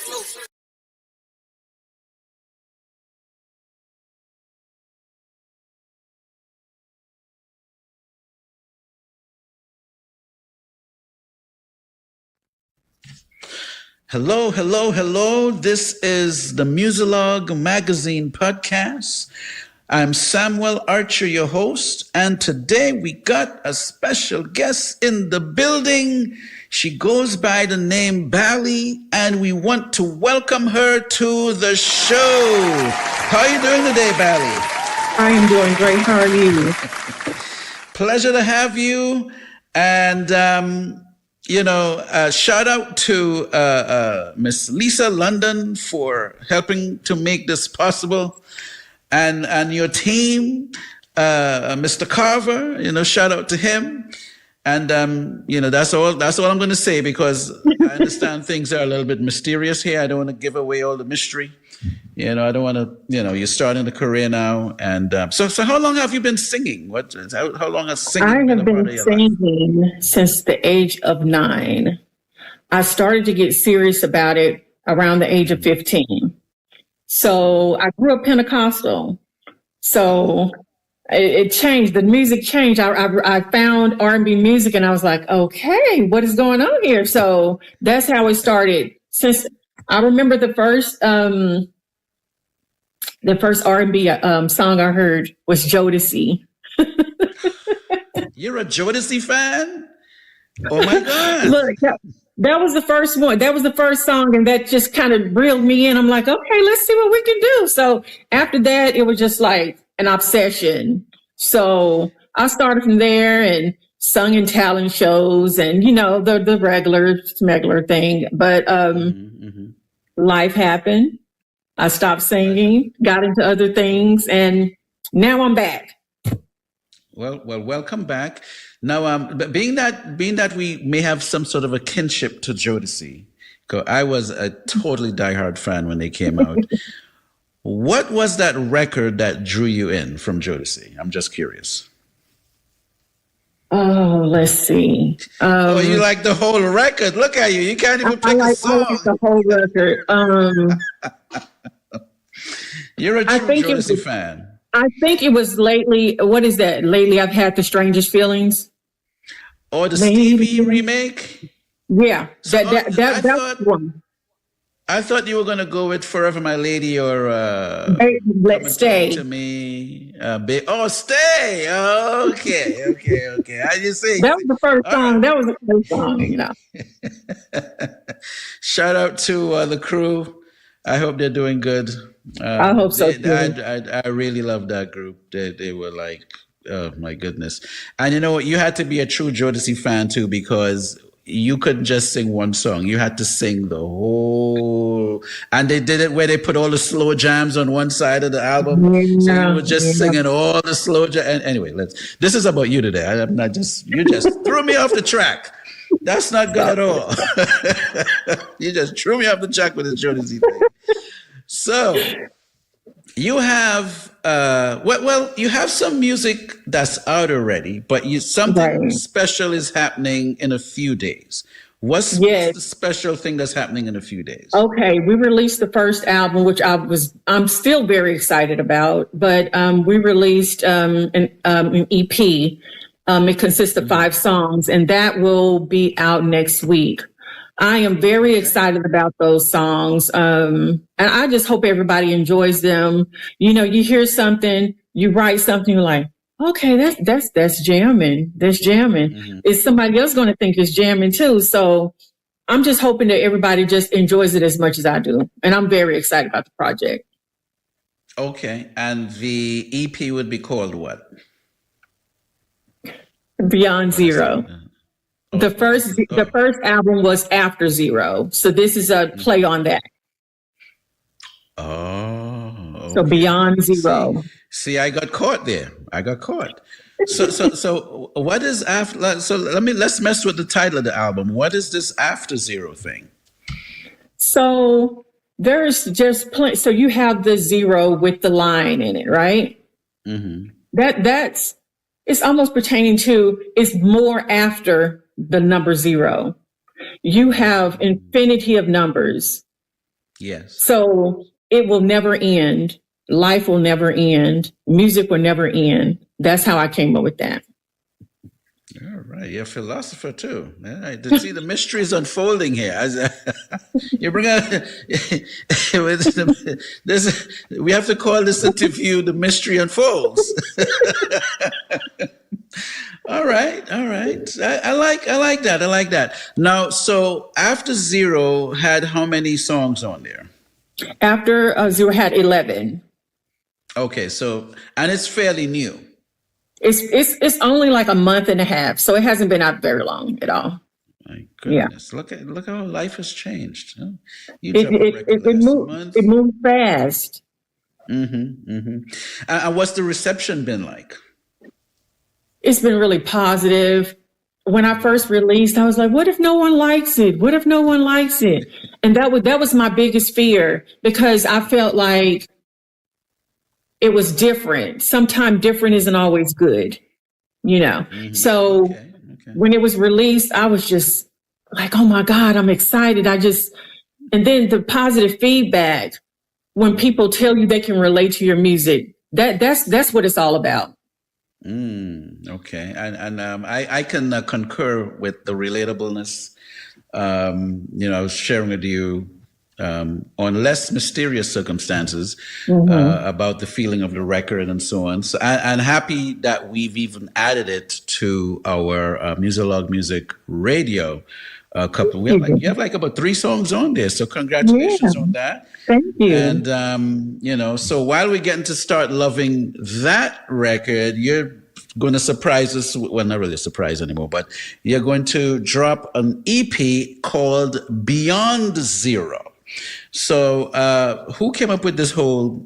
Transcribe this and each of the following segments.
Hello, hello, hello. This is the Muzilog Magazine Podcast. I'm Samuel Archer, your host, and today we got a special guest in the building. She goes by the name Bali, and we want to welcome her to the show. How are you doing today, Bali? I am doing great. How are you? Pleasure to have you. And, shout out to Miss Lisa London for helping to make this possible. And your team, Mr. Carver, shout out to him. And, that's all I'm going to say, because I understand things are a little bit mysterious here. I don't want to give away all the mystery. I don't want to, you're starting a career now. And so how long have you been singing? How long has singing been a part of your life? I have been singing since the age of 9. I started to get serious about it around the age of 15. So I grew up Pentecostal. So it changed. The music changed. I found R&B music and I was like, okay, what is going on here? So that's how it started. Since I remember the first R&B song I heard was Jodeci. You're a Jodeci fan? Oh my God. Look, that was the first one. That was the first song, and that just kind of reeled me in. I'm like, okay, let's see what we can do. So after that, it was just like an obsession. So I started from there and sung in talent shows and, the regular smuggler thing. But life happened. I stopped singing, got into other things, and now I'm back. Well, welcome back. Now, being that we may have some sort of a kinship to Jodeci, because I was a totally diehard fan when they came out. What was that record that drew you in from Jodeci? I'm just curious. Oh, let's see. You like the whole record? Look at you. You can't even pick a song. I like the whole record. You're a true Jodeci fan. I think it was lately. What is that? Lately, I've had the strangest feelings. Or the Stevie remake? Yeah, that's one. I thought you were going to go with Forever My Lady or Let's Stay. To me. Stay. Okay. I just say that was the first song. Right. That was the first song, Shout out to the crew. I hope they're doing good. I hope so too. I really love that group. They were like, oh my goodness. And you know what? You had to be a true Jodeci fan too, because you couldn't just sing one song. You had to sing the whole. And they did it where they put all the slow jams on one side of the album. So you were just singing all the slow jams. Anyway, this is about you today. I'm not just, you just threw me off the track. That's not good at all. You just threw me off the track with this Jodeci thing. So you have you have some music that's out already, but something special is happening in a few days. What's the special thing that's happening in a few days? Okay, we released the first album, which I'm still very excited about, but we released an EP. It consists of 5 songs, and that will be out next week. I am very excited about those songs. And I just hope everybody enjoys them. You hear something, you write something, you're like, okay, that's jamming. That's jamming. Mm-hmm. Is somebody else going to think it's jamming too? So I'm just hoping that everybody just enjoys it as much as I do. And I'm very excited about the project. Okay. And the EP would be called what? Beyond Zero. The first album was After Zero. So this is a play on that. Oh. Okay. So Beyond Zero. See, I got caught there. So what is after? So let's mess with the title of the album. What is this After Zero thing? So there's just so you have the zero with the line in it, right? Mm-hmm. That's it's almost pertaining to, it's more after the number 0. You have infinity of numbers. Yes. So it will never end. Life will never end. Music will never end. That's how I came up with that. All right, you're a philosopher too. All right. To see the mysteries unfolding here. You bring out this. We have to call this interview "The Mystery Unfolds." All right, all right. I like that. I like that. Now, so after Zero had how many songs on there? After Zero had 11. Okay, so and it's fairly new. It's only like a month and a half, so it hasn't been out very long at all. My Yeah, goodness, look how life has changed. Huh? You it dropped a it record it, it last moved month. it moved fast. And what's the reception been like? It's been really positive. When I first released, I was like, "What if no one likes it? What if no one likes it?" And that was my biggest fear because I felt like it was different. Sometimes different isn't always good, you know. So Okay, okay. when it was released, I was just like, "Oh my God, I'm excited." And then the positive feedback when people tell you they can relate to your music, that's what it's all about. Okay, and I can concur with the relatableness. I was sharing with you on less mysterious circumstances about the feeling of the record and so on. So, and happy that we've even added it to our Muzilog Music Radio. Couple, you have like about 3 songs on there. So congratulations Yeah, on that. thank you. And so while we're getting to start loving that record, you're going to surprise us. Well, not really a surprise anymore, but you're going to drop an EP called Beyond Zero. So who came up with this whole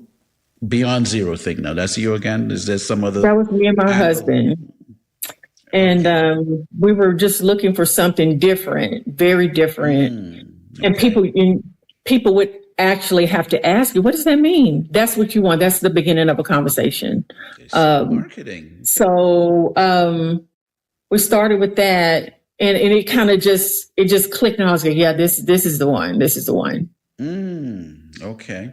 Beyond Zero thing? Now, that's you again? Is there some other? That was me and my husband. And we were just looking for something different, very different. And people would actually have to ask you, what does that mean? That's what you want. That's the beginning of a conversation. Marketing. So we started with that, and it kind of just clicked, and I was like, yeah, this is the one. This is the one. Okay.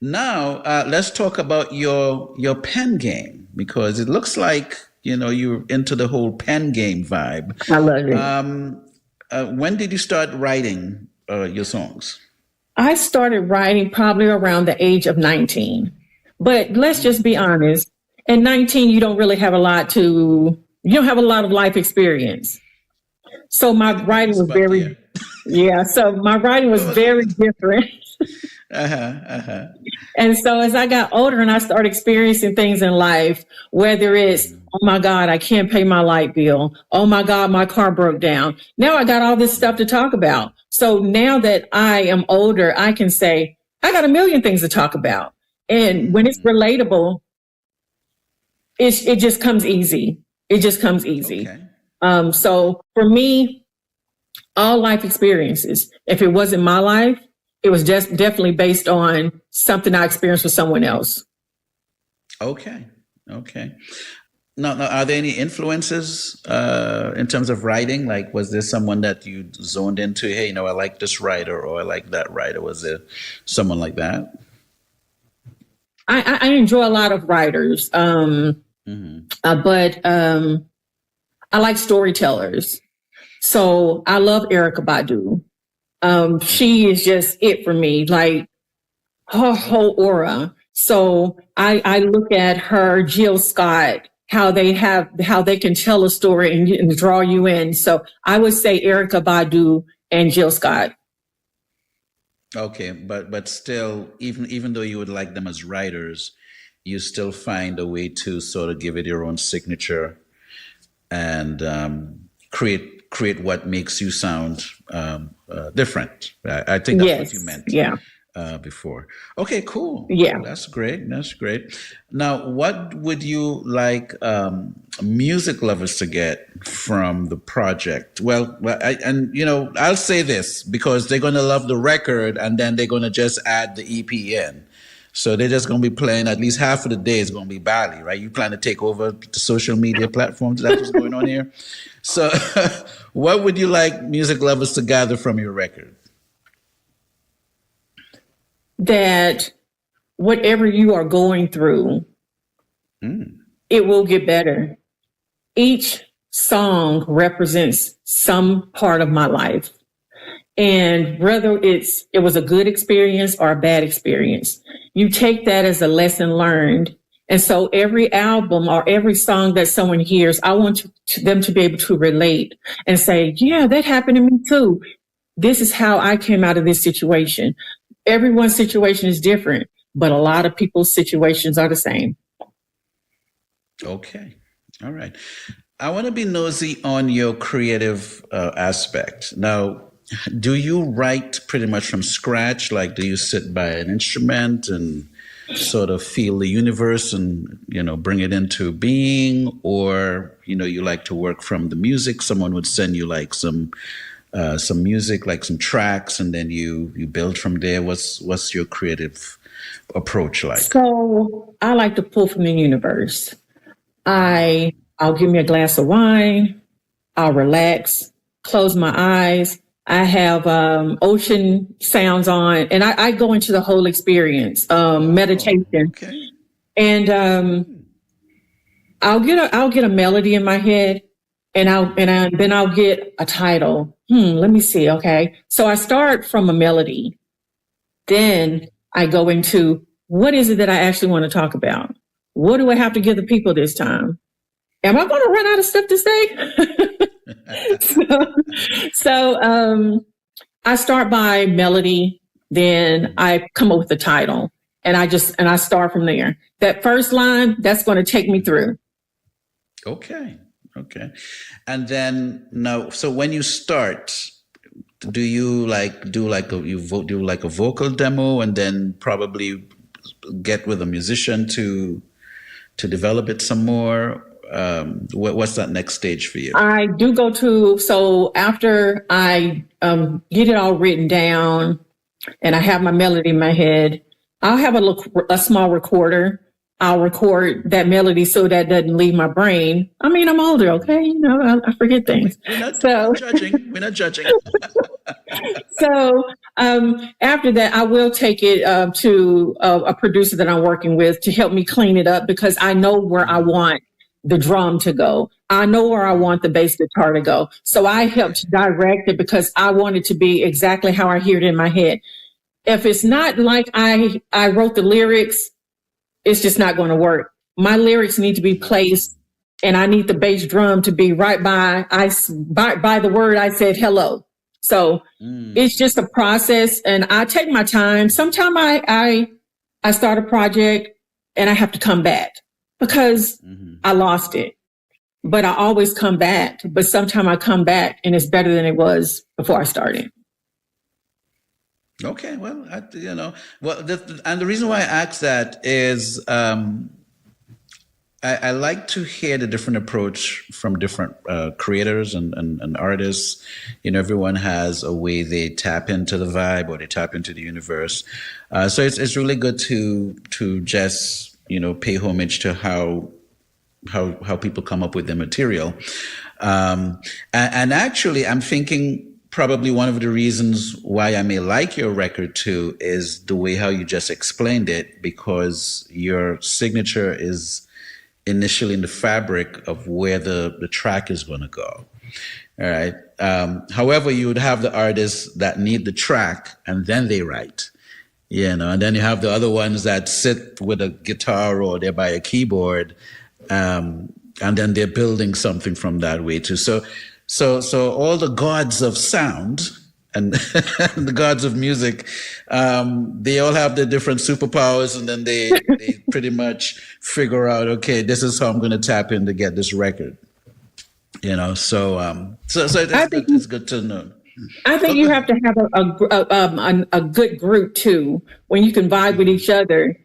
Now let's talk about your pen game, because it looks like you're into the whole pen game vibe. I love it. When did you start writing your songs? I started writing probably around the age of 19. But let's just be honest. At 19, you don't have a lot of life experience. So my writing was very, so my writing was very different. And so as I got older and I started experiencing things in life, whether it's, oh my God, I can't pay my light bill. Oh my God, my car broke down. Now I got all this stuff to talk about. So now that I am older, I can say, I got a million things to talk about. And when it's relatable, it just comes easy. It just comes easy. Okay. So for me, all life experiences, if it wasn't my life, it was just definitely based on something I experienced with someone else. Okay. Now, are there any influences in terms of writing? Like, was there someone that you zoned into? Hey, I like this writer, or I like that writer. Was there someone like that? I enjoy a lot of writers, but I like storytellers. So I love Erykah Badu. She is just it for me, like her whole aura. So I look at her, Jill Scott, how they can tell a story and draw you in. So I would say Erykah Badu and Jill Scott. Okay, but still, even though you would like them as writers, you still find a way to sort of give it your own signature and create what makes you sound different. I think that's what you meant. Yeah. Before. Okay, cool. Yeah. That's great. Now, what would you like music lovers to get from the project? Well, I'll say this because they're going to love the record and then they're going to just add the EP in. So they're just going to be playing at least half of the day is going to be Bali, right? You plan to take over the social media platforms. That's what's going on here. So what would you like music lovers to gather from your record? that whatever you are going through, it will get better. Each song represents some part of my life. And whether it was a good experience or a bad experience, you take that as a lesson learned. And so every album or every song that someone hears, I want them to be able to relate and say, yeah, that happened to me too. This is how I came out of this situation. Everyone's situation is different, but a lot of people's situations are the same. Okay. All right. I want to be nosy on your creative aspect. Now, do you write pretty much from scratch? Like, do you sit by an instrument and sort of feel the universe and, bring it into being? Or, you like to work from the music? Someone would send you like some music, like some tracks, and then you build from there. What's your creative approach like? So I like to pull from the universe. I'll give me a glass of wine. I'll relax, close my eyes. I have ocean sounds on, and I go into the whole experience, meditation. Okay. And I'll get a melody in my head, and then I'll get a title. Let me see. Okay, so I start from a melody, then I go into what is it that I actually want to talk about. What do I have to give the people this time? Am I going to run out of stuff to say? So I start by melody, then I come up with the title, and I start from there. That first line, that's going to take me through. Okay. And then now, so when you start, do you do a vocal demo and then probably get with a musician to develop it some more? What's that next stage for you? I do so after I get it all written down and I have my melody in my head, I'll have a small recorder. I'll record that melody so that doesn't leave my brain. I mean, I'm older, okay? I forget things. We're not judging. We're not judging. So after that, I will take it to a producer that I'm working with to help me clean it up, because I know where I want the drum to go. I know where I want the bass guitar to go. So I helped direct it because I want it to be exactly how I hear it in my head. If it's not like I wrote the lyrics, it's just not going to work. My lyrics need to be placed, and I need the bass drum to be right by the word I said hello. So it's just a process, and I take my time. Sometimes I start a project and I have to come back because I lost it, but I always come back. But sometimes I come back and it's better than it was before I started. Okay, well, and the reason why I ask that is I like to hear the different approach from different creators and artists. Everyone has a way they tap into the vibe or they tap into the universe. So it's really good to just pay homage to how people come up with their material. And actually, I'm thinking probably one of the reasons why I may like your record too is the way how you just explained it, because your signature is initially in the fabric of where the track is going to go. All right. However, you would have the artists that need the track and then they write, and then you have the other ones that sit with a guitar or they're by a keyboard, and then they're building something from that way too. So all the gods of sound and the gods of music, they all have their different superpowers, and then they pretty much figure out, okay, this is how I'm going to tap in to get this record. So it's good to know. I think you have to have a good group too, when you can vibe with each other.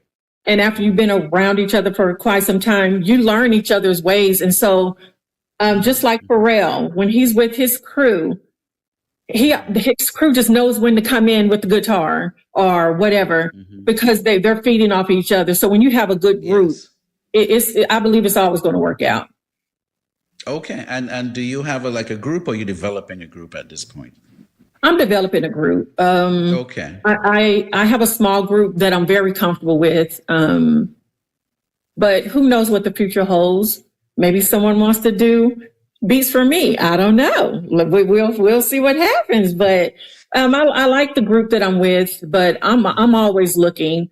And after you've been around each other for quite some time, you learn each other's ways. And so just like Pharrell, when he's with his crew, his crew just knows when to come in with the guitar or whatever, because they're feeding off each other. So when you have a good group, I believe it's always going to work out. Okay. And do you have a group, or are you developing a group at this point? I'm developing a group. Okay. I have a small group that I'm very comfortable with. But who knows what the future holds? Maybe someone wants to do beats for me. I don't know. We'll see what happens. But I like the group that I'm with. But I'm always looking.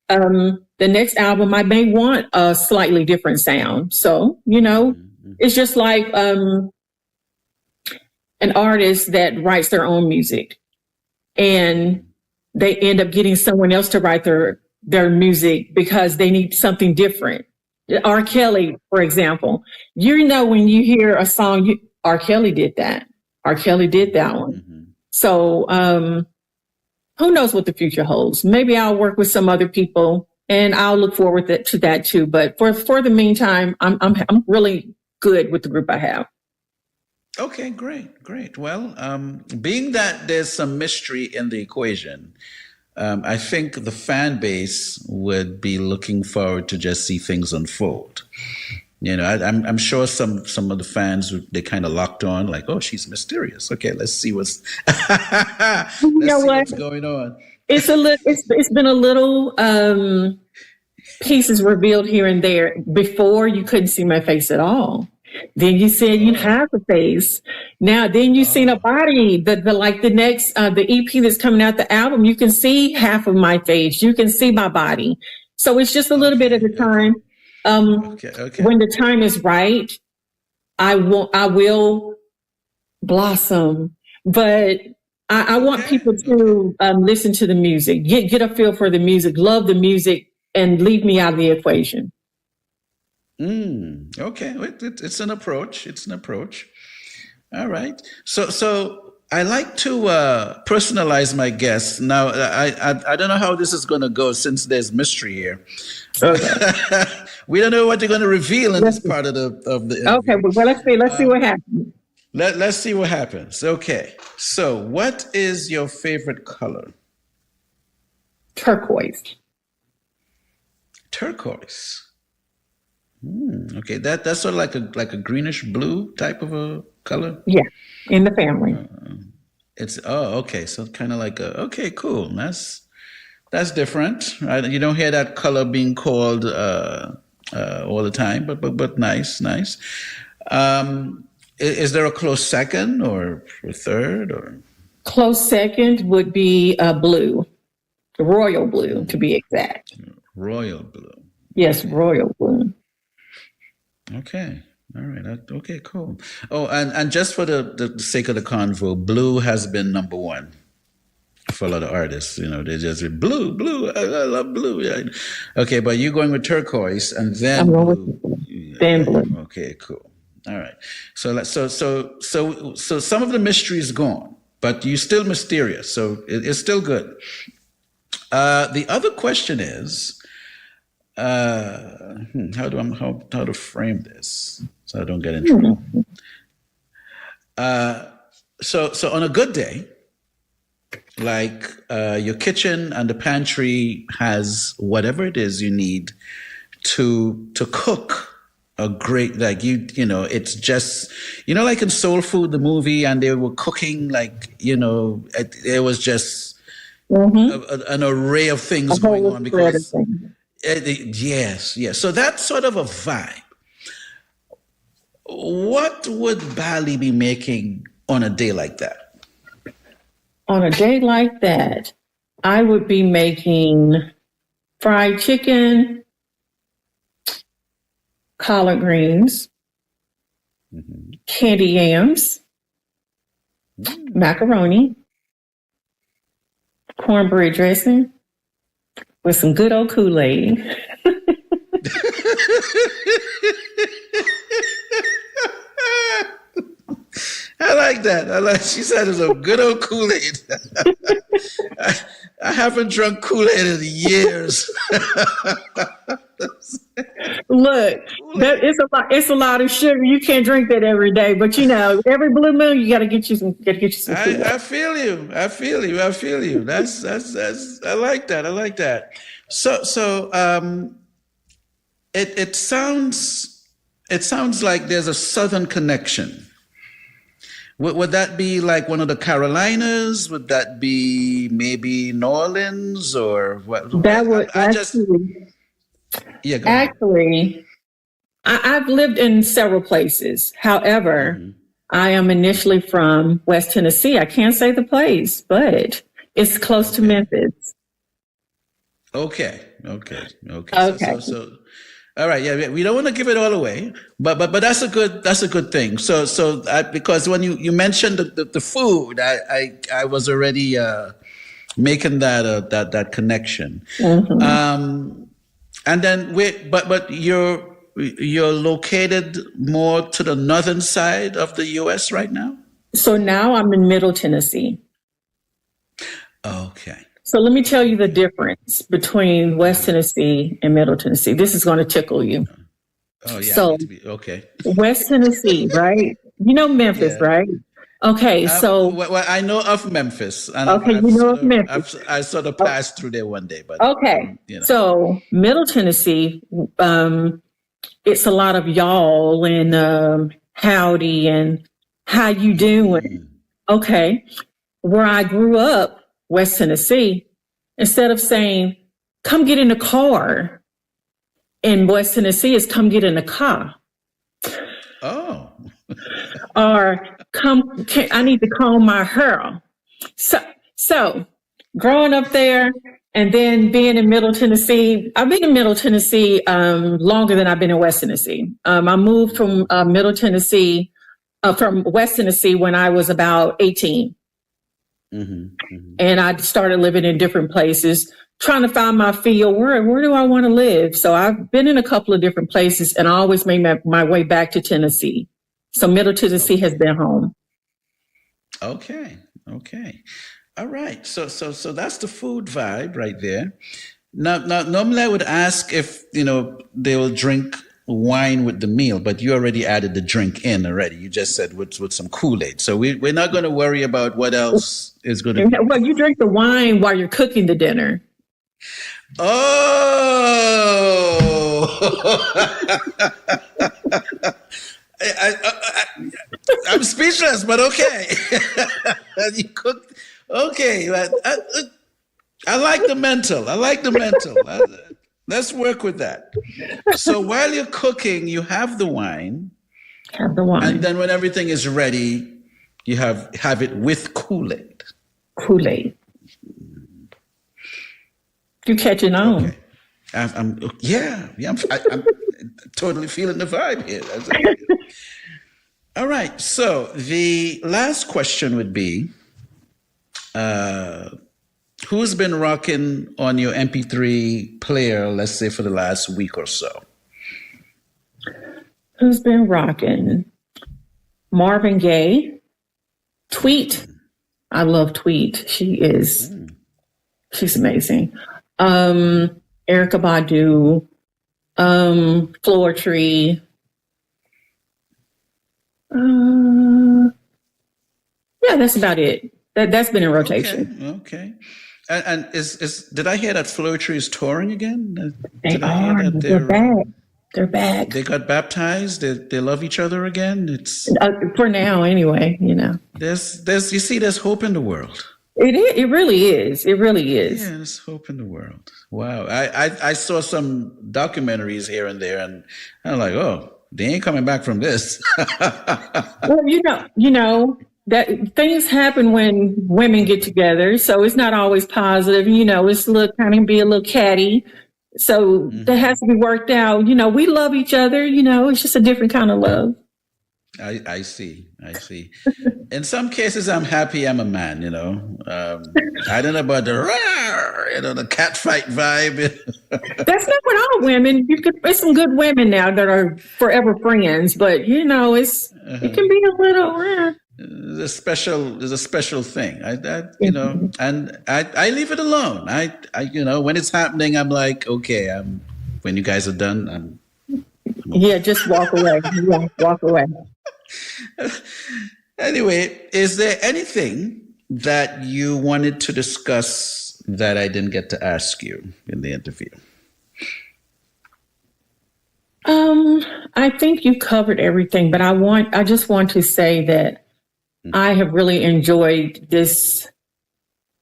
The next album, I may want a slightly different sound. So it's just like an artist that writes their own music, and they end up getting someone else to write their music because they need something different. R. Kelly, for example, when you hear a song, R. Kelly did that. R. Kelly did that one. Mm-hmm. So who knows what the future holds? Maybe I'll work with some other people, and I'll look forward to that too. But for the meantime, I'm really good with the group I have. Okay, great. Well, being that there's some mystery in the equation, I think the fan base would be looking forward to just see things unfold. I'm sure some of the fans, they kind of locked on, like, oh, she's mysterious. Okay, let's see what's what's going on. It's been a little pieces revealed here and there. Before, you couldn't see my face at all. Then you said you have a face. Now, then you seen a body. The next the EP that's coming out, the album, you can see half of my face. You can see my body. So it's just a little bit at a time. When the time is right, I will blossom. But I want people to listen to the music, get a feel for the music, love the music, and leave me out of the equation. Okay, it's an approach. All right. So I like to personalize my guests. Now, I don't know how this is going to go since there's mystery here. Okay. We don't know what they're going to reveal in this part of the interview. Okay, well, let's see what happens. Let's see what happens. Okay. So, what is your favorite color? Turquoise. Okay, that's sort of like a greenish blue type of a color. Yeah, in the family. Okay, so kind of like okay, cool. That's different, right? You don't hear that color being called all the time, but nice. Is there a close second or a third or? Close second would be blue, royal blue to be exact. Royal blue. Yes, royal blue. Okay. All right. Okay, cool. Oh, and just for the sake of the convo, blue has been number one for a lot of artists. They just say, blue. I love blue. Yeah. Okay, but you're going with turquoise and then blue. Then blue. Okay, cool. All right. So some of the mystery is gone, but you're still mysterious. So it's still good. The other question is, how to frame this so I don't get in trouble. So on a good day, like your kitchen and the pantry has whatever it is you need to cook a great, like it's just like in Soul Food, the movie, and they were cooking it was just an array of things going on because. Yes. So that's sort of a vibe. What would Bali be making on a day like that? On a day like that, I would be making fried chicken, collard greens, candy yams, macaroni, cornbread dressing, with some good old Kool-Aid. I like that. She said it's a good old Kool-Aid. I haven't drunk Kool-Aid in years. Look, it's a lot of sugar. You can't drink that every day, but every blue moon you got to get you some. I feel you. That's I like that. So it sounds like there's a southern connection Would that be like one of the Carolinas? Would that be maybe New Orleans or what? That would I just, yeah, go ahead. actually, I've lived in several places. However, Mm-hmm. I am initially from West Tennessee. I can't say the place, but it's close to Okay. Memphis. Okay. Okay. Okay. Okay. All right. Yeah. We don't want to give it all away, but that's a good thing. Because when you mentioned the food, I was already making that connection. Mhm. And then but you're located more to the northern side of the U.S. right now. So now I'm in Middle Tennessee. Okay. So let me tell you the difference between West Tennessee and Middle Tennessee. This is going to tickle you. Oh yeah, I So need to be okay. West Tennessee, right? You know Memphis, Yeah. right? Okay, so Well, I know of Memphis, and okay, you know of Memphis. I sort of passed through there one day, but Okay, you know. so Middle Tennessee, it's a lot of y'all and howdy and how you doing. Okay, where I grew up, West Tennessee, instead of saying "come get in the car," in West Tennessee is "come get in the car," Oh, or I need to comb my hair. So growing up there and then being in Middle Tennessee, I've been in Middle Tennessee longer than I've been in West Tennessee. I moved from Middle Tennessee, from West Tennessee when I was about 18. And I started living in different places, trying to find my field. Where do I want to live? So I've been in a couple of different places and I always made my way back to Tennessee. So Middle Tennessee has been home. okay, okay. All right. So that's the food vibe right there. Now, normally I would ask if they will drink wine with the meal, but you already added the drink in already. You just said with some Kool-Aid. So we're not going to worry about what else is going to be. Well, you drink the wine while you're cooking the dinner. Oh, I'm speechless, but okay. You cooked. Okay, I like the mental. Let's work with that. So while you're cooking, you have the wine, Have the wine. and then when everything is ready, you have it with Kool-Aid. Kool-Aid. You catching on. Okay. I'm totally feeling the vibe here. All right. So the last question would be, who's been rocking on your MP3 player, let's say for the last week or so? Who's been rocking? Marvin Gaye. Tweet. I love Tweet. She's amazing. Erica Badu, Floor Tree. Yeah, that's about it. That's been in rotation. Okay. And is did I hear that Floetry is touring again? They Did I hear are. that They're back. They're back. they got baptized? They love each other again? It's For now, anyway. there's hope in the world. It really is. It really is. Yeah, there's hope in the world. That I saw some documentaries here and there, and I'm like, oh, they ain't coming back from this. Well, that things happen when women get together, so it's not always positive. It's kind of be a little catty. So that has to be worked out. We love each other. It's just a different kind of love. I see. In some cases, I'm happy I'm a man. I don't know about the cat fight vibe. That's not with all women. There's some good women now that are forever friends, but it can be a little. There's a special thing. And I leave it alone. I when it's happening, I'm like, okay. When you guys are done, Yeah, just walk away. Yeah, walk away. Anyway, is there anything that you wanted to discuss that I didn't get to ask you in the interview? I think you covered everything, but I just want to say that I have really enjoyed this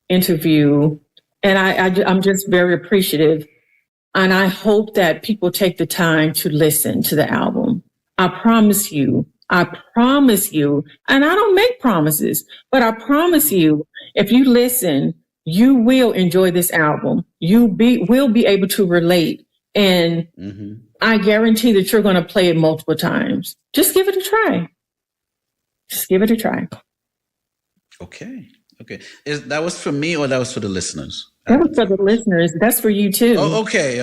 interview, and I'm just very appreciative. And I hope that people take the time to listen to the album. I promise you, and I don't make promises, but I promise you, if you listen, you will enjoy this album. Will be able to relate. And I guarantee that you're going to play it multiple times. Just give it a try. Okay. That was for me or that was for the listeners? That was for the listeners. That's for you too. Oh, okay.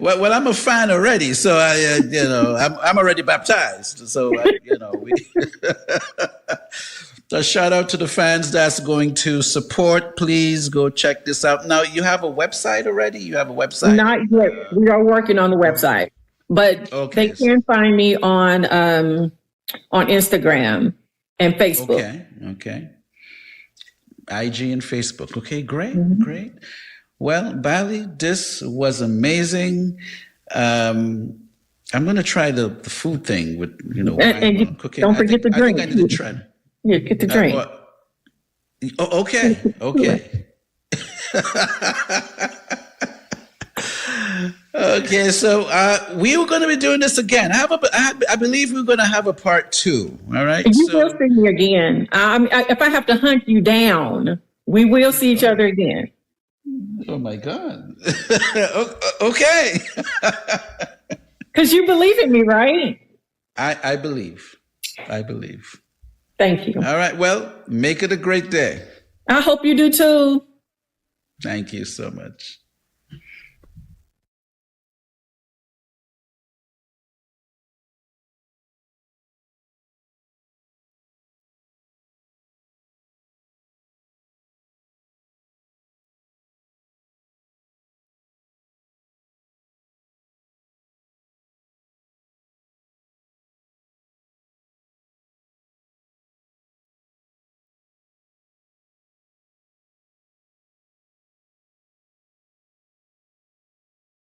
well, I'm a fan already, so I'm already baptized. So So shout out to the fans that's going to support. Please go check this out. Now, you have a website already? You have a website? Not yet. We are working on the website, but they can find me on Instagram and Facebook. Okay. IG and Facebook. Okay, great. Well, Bali, this was amazing. I'm going to try the food thing with, and cooking. Don't forget the drink. I think I need to try it. Yeah, get the drink. Okay. Okay, so we were going to be doing this again. I believe we're going to have a part 2. All right. You will see me again. If I have to hunt you down, we will see each other again. Oh my God. Okay. Because you believe in me, right? I believe. Thank you. All right. Well, make it a great day. I hope you do too. Thank you so much.